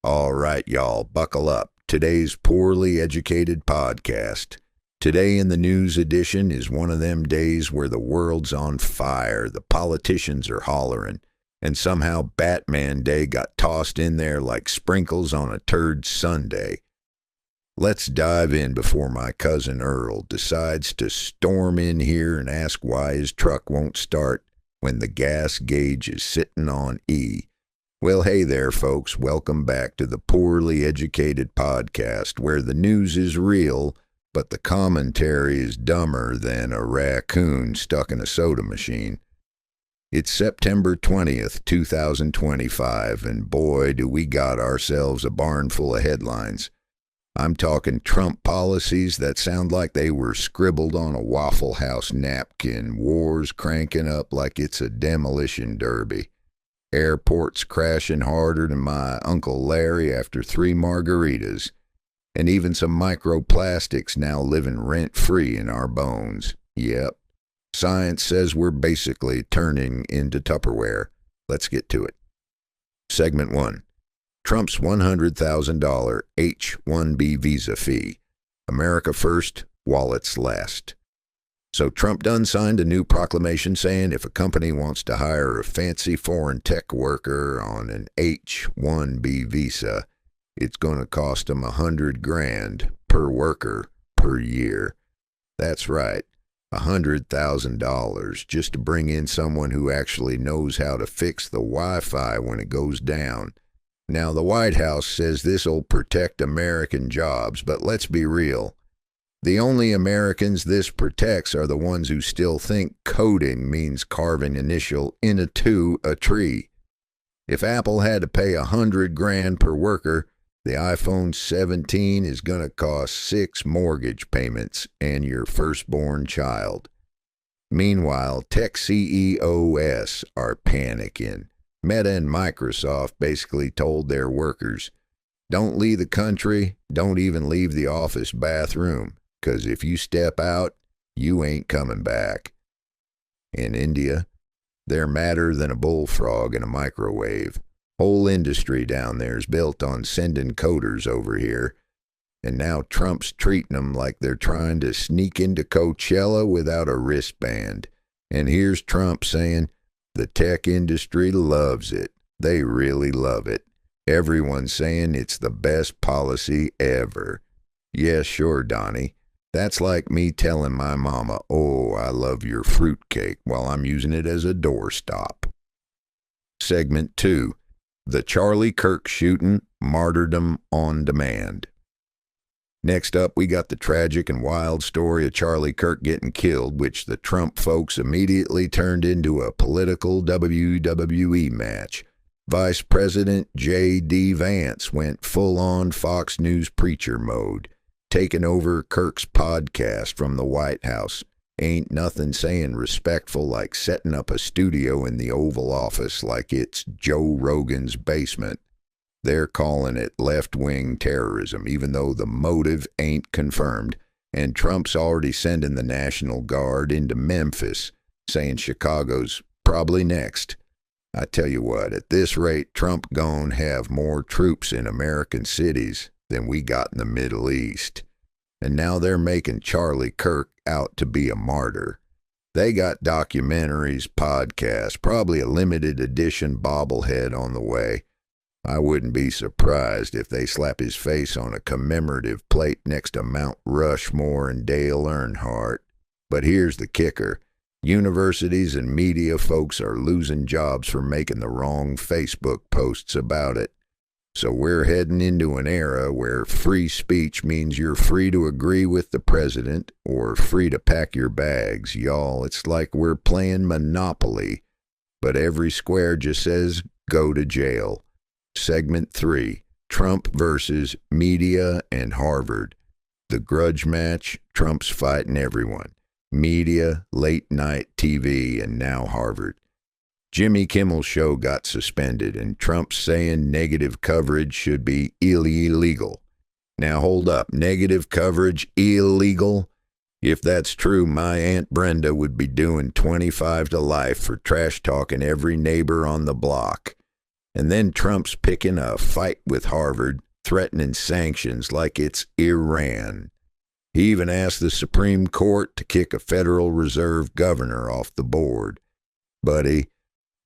All right, y'all, buckle up. Today's Poorly Educated podcast. Today in the news edition is one of them days where the world's on fire, the politicians are hollering, and somehow Batman Day got tossed in there like sprinkles on a turd sundae. Let's dive in before my cousin Earl decides to storm in here and ask why his truck won't start when the gas gauge is sitting on E. Well, hey there, folks. Welcome back to the Poorly Educated podcast, where the news is real, but the commentary is dumber than a raccoon stuck in a soda machine. It's September 20th, 2025, and boy, do we got ourselves a barn full of headlines. I'm talking Trump policies that sound like they were scribbled on a Waffle House napkin, wars cranking up like it's a demolition derby, airports crashing harder than my Uncle Larry after 3 margaritas, and even some microplastics now living rent-free in our bones. Yep, science says we're basically turning into Tupperware. Let's get to it. Segment 1. Trump's $100,000 H-1B visa fee. America first, wallets last. So Trump done signed a new proclamation saying if a company wants to hire a fancy foreign tech worker on an H-1B visa, it's going to cost them $100,000 per worker per year. That's right, $100,000 just to bring in someone who actually knows how to fix the Wi-Fi when it goes down. Now, the White House says this'll protect American jobs, but let's be real. The only Americans this protects are the ones who still think coding means carving initial into a tree. If Apple had to pay $100,000 per worker, the iPhone 17 is going to cost 6 mortgage payments and your firstborn child. Meanwhile, tech CEOs are panicking. Meta and Microsoft basically told their workers, don't leave the country, don't even leave the office bathroom, because if you step out, you ain't coming back. In India, they're madder than a bullfrog in a microwave. Whole industry down there is built on sending coders over here, and now Trump's treating them like they're trying to sneak into Coachella without a wristband. And here's Trump saying, the tech industry loves it. They really love it. Everyone's saying it's the best policy ever. Yeah, sure, Donnie. That's like me telling my mama, oh, I love your fruitcake, while I'm using it as a doorstop. Segment 2. The Charlie Kirk shooting, martyrdom on demand. Next up, we got the tragic and wild story of Charlie Kirk getting killed, which the Trump folks immediately turned into a political WWE match. Vice President J.D. Vance went full-on Fox News preacher mode, taking over Kirk's podcast from the White House. Ain't nothing saying respectful like setting up a studio in the Oval Office like it's Joe Rogan's basement. They're calling it left-wing terrorism, even though the motive ain't confirmed. And Trump's already sending the National Guard into Memphis, saying Chicago's probably next. I tell you what, at this rate, Trump gon' have more troops in American cities than we got in the Middle East. And now they're making Charlie Kirk out to be a martyr. They got documentaries, podcasts, probably a limited edition bobblehead on the way. I wouldn't be surprised if they slap his face on a commemorative plate next to Mount Rushmore and Dale Earnhardt. But here's the kicker. Universities and media folks are losing jobs for making the wrong Facebook posts about it. So we're heading into an era where free speech means you're free to agree with the president or free to pack your bags. Y'all, it's like we're playing Monopoly, but every square just says, go to jail. Segment 3. Trump versus media and Harvard. The grudge match, Trump's fighting everyone. Media, late-night TV, and now Harvard. Jimmy Kimmel's show got suspended, and Trump's saying negative coverage should be illegal. Now hold up, negative coverage illegal? If that's true, my Aunt Brenda would be doing 25 to life for trash-talking every neighbor on the block. And then Trump's picking a fight with Harvard, threatening sanctions like it's Iran. He even asked the Supreme Court to kick a Federal Reserve governor off the board. Buddy,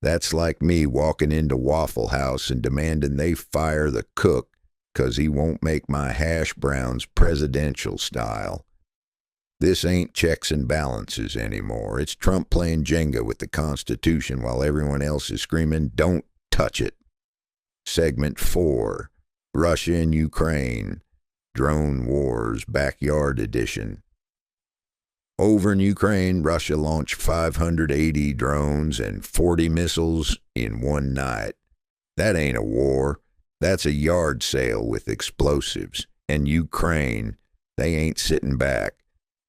that's like me walking into Waffle House and demanding they fire the cook 'cause he won't make my hash browns presidential style. This ain't checks and balances anymore. It's Trump playing Jenga with the Constitution while everyone else is screaming, "Don't touch it." Segment 4, Russia and Ukraine, Drone Wars Backyard Edition. Over in Ukraine, Russia launched 580 drones and 40 missiles in one night. That ain't a war. That's a yard sale with explosives. And Ukraine, they ain't sitting back.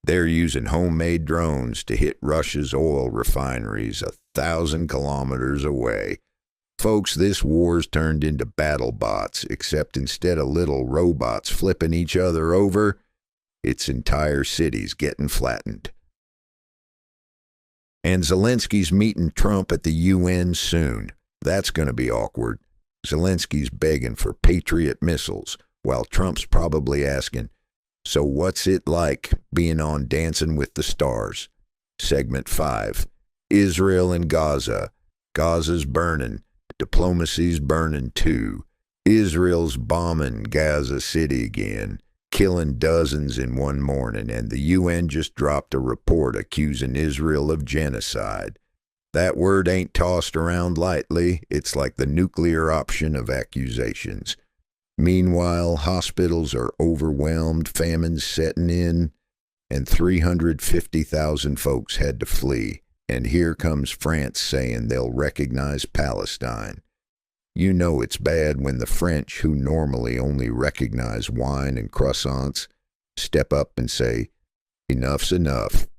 They're using homemade drones to hit Russia's oil refineries 1,000 kilometers away. Folks, this war's turned into battle bots, except instead of little robots flipping each other over, it's entire cities getting flattened. And Zelensky's meeting Trump at the UN soon. That's going to be awkward. Zelensky's begging for Patriot missiles, while Trump's probably asking, "So what's it like being on Dancing with the Stars?" Segment 5, Israel and Gaza. Gaza's burning. Diplomacy's burning too. Israel's bombing Gaza City again, killing dozens in one morning, and the UN just dropped a report accusing Israel of genocide. That word ain't tossed around lightly. It's like the nuclear option of accusations. Meanwhile, hospitals are overwhelmed, famine's setting in, and 350,000 folks had to flee. And here comes France saying they'll recognize Palestine. You know it's bad when the French, who normally only recognize wine and croissants, step up and say, "Enough's enough."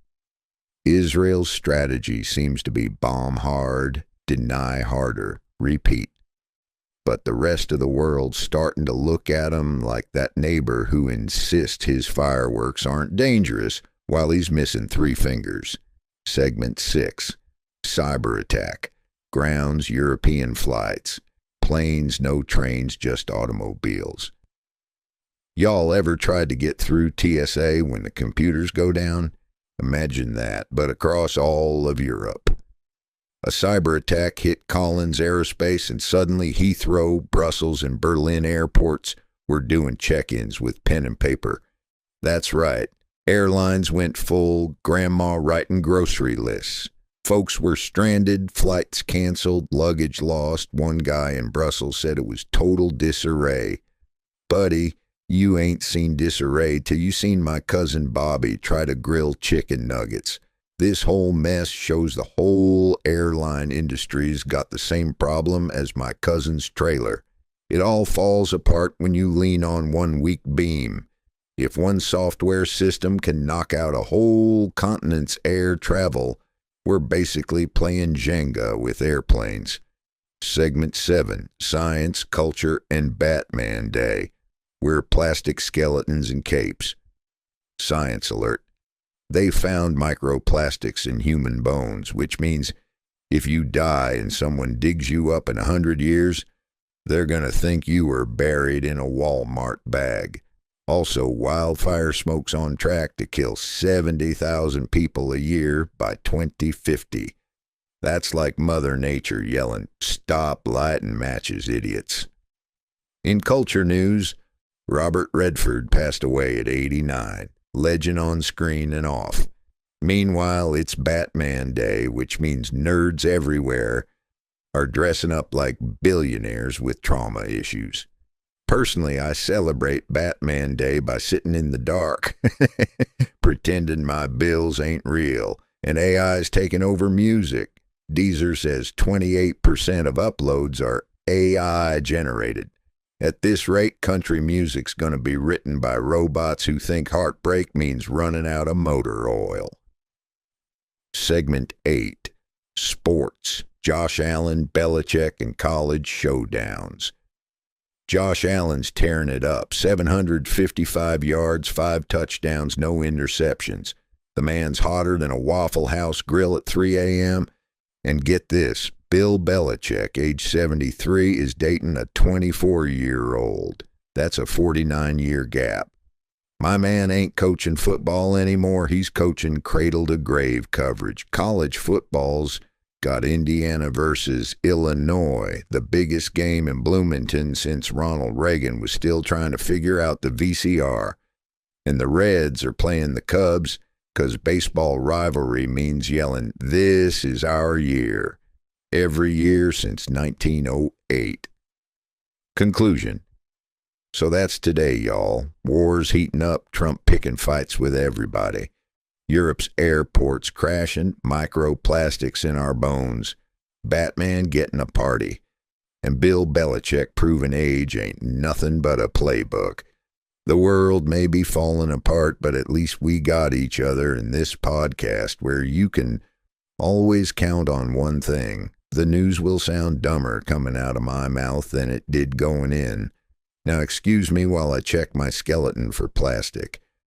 Israel's strategy seems to be bomb hard, deny harder, repeat. But the rest of the world's starting to look at him like that neighbor who insists his fireworks aren't dangerous while he's missing 3 fingers. Segment 6, Cyber Attack, Grounds European Flights, Planes, no trains, just automobiles. Y'all ever tried to get through TSA when the computers go down? Imagine that, but across all of Europe. A cyber attack hit Collins Aerospace, and suddenly Heathrow, Brussels, and Berlin airports were doing check-ins with pen and paper. That's right. Airlines went full grandma writing grocery lists. Folks were stranded, flights canceled, luggage lost. One guy in Brussels said it was total disarray. Buddy, you ain't seen disarray till you seen my cousin Bobby try to grill chicken nuggets. This whole mess shows the whole airline industry's got the same problem as my cousin's trailer. It all falls apart when you lean on one weak beam. If one software system can knock out a whole continent's air travel, we're basically playing Jenga with airplanes. Segment 7, Science, Culture, and Batman Day. We're plastic skeletons and capes. Science alert. They found microplastics in human bones, which means if you die and someone digs you up in 100 years, they're going to think you were buried in a Walmart bag. Also, wildfire smoke's on track to kill 70,000 people a year by 2050. That's like Mother Nature yelling, "Stop lighting matches, idiots." In culture news, Robert Redford passed away at 89, legend on screen and off. Meanwhile, it's Batman Day, which means nerds everywhere are dressing up like billionaires with trauma issues. Personally, I celebrate Batman Day by sitting in the dark, pretending my bills ain't real, and AI's taking over music. Deezer says 28% of uploads are AI generated. At this rate, country music's going to be written by robots who think heartbreak means running out of motor oil. Segment 8, Sports, Josh Allen, Belichick, and college showdowns. Josh Allen's tearing it up. 755 yards, 5 touchdowns, no interceptions. The man's hotter than a Waffle House grill at 3 a.m. And get this, Bill Belichick, age 73, is dating a 24-year-old. That's a 49-year gap. My man ain't coaching football anymore. He's coaching cradle-to-grave coverage. College football's got Indiana versus Illinois, the biggest game in Bloomington since Ronald Reagan was still trying to figure out the VCR. And the Reds are playing the Cubs because baseball rivalry means yelling, "This is our year," every year since 1908. Conclusion. So that's today, y'all. Wars heating up, Trump picking fights with everybody. Europe's airports crashing, microplastics in our bones. Batman getting a party. And Bill Belichick proving age ain't nothing but a playbook. The world may be falling apart, but at least we got each other in this podcast where you can always count on one thing. The news will sound dumber coming out of my mouth than it did going in. Now excuse me while I check my skeleton for plastic.